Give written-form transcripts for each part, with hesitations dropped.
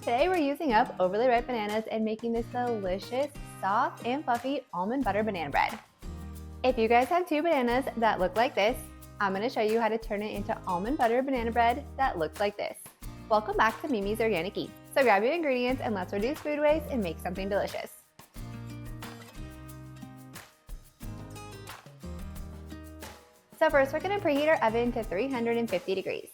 Today we're using up overly ripe bananas and making this delicious, soft and fluffy almond butter banana bread. If you guys have 2 bananas that look like this, I'm going to show you how to turn it into almond butter banana bread that looks like this. Welcome back to Mimi's Organic Eats. So grab your ingredients and let's reduce food waste and make something delicious. So first we're going to preheat our oven to 350 degrees.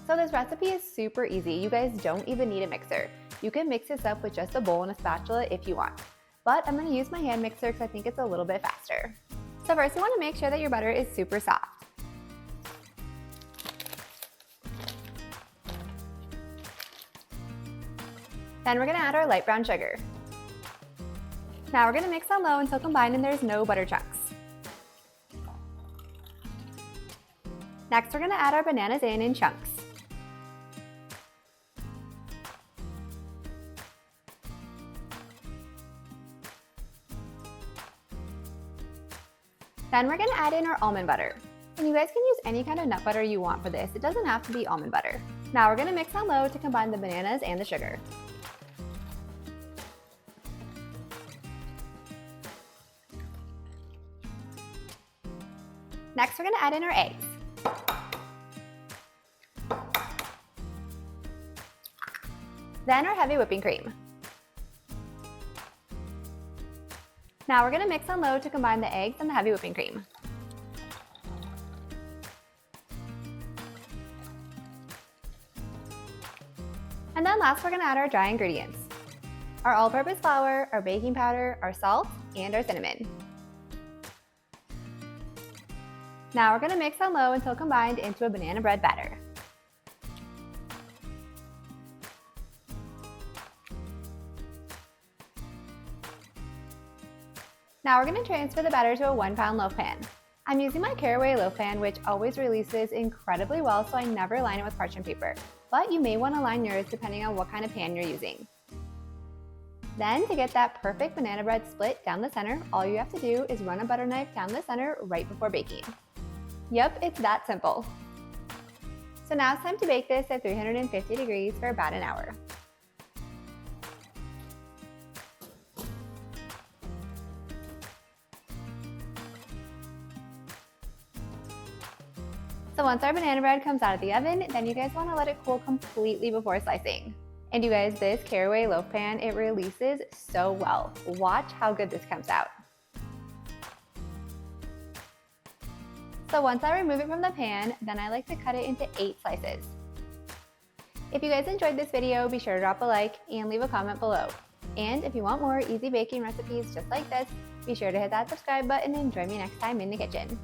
So this recipe is super easy. You guys don't even need a mixer. You can mix this up with just a bowl and a spatula if you want. But I'm going to use my hand mixer because I think it's a little bit faster. So first you want to make sure that your butter is super soft. Then we're going to add our light brown sugar. Now we're going to mix on low until combined and there's no butter chunks. Next we're going to add our bananas in chunks. Then we're going to add in our almond butter. And you guys can use any kind of nut butter you want for this. It doesn't have to be almond butter. Now we're going to mix on low to combine the bananas and the sugar. Next we're going to add in our eggs. Then our heavy whipping cream. Now we're going to mix on low to combine the eggs and the heavy whipping cream. And then last we're going to add our dry ingredients. Our all-purpose flour, our baking powder, our salt, and our cinnamon. Now we're going to mix on low until combined into a banana bread batter. Now we're going to transfer the batter to a 1-pound loaf pan. I'm using my caraway loaf pan, which always releases incredibly well, so I never line it with parchment paper. But you may want to line yours depending on what kind of pan you're using. Then to get that perfect banana bread split down the center, all you have to do is run a butter knife down the center right before baking. Yep, it's that simple. So now it's time to bake this at 350 degrees for about an hour. So once our banana bread comes out of the oven, then you guys want to let it cool completely before slicing. And you guys, this caraway loaf pan, it releases so well. Watch how good this comes out. So once I remove it from the pan, then I like to cut it into 8 slices. If you guys enjoyed this video, be sure to drop a like and leave a comment below. And if you want more easy baking recipes just like this, be sure to hit that subscribe button and join me next time in the kitchen.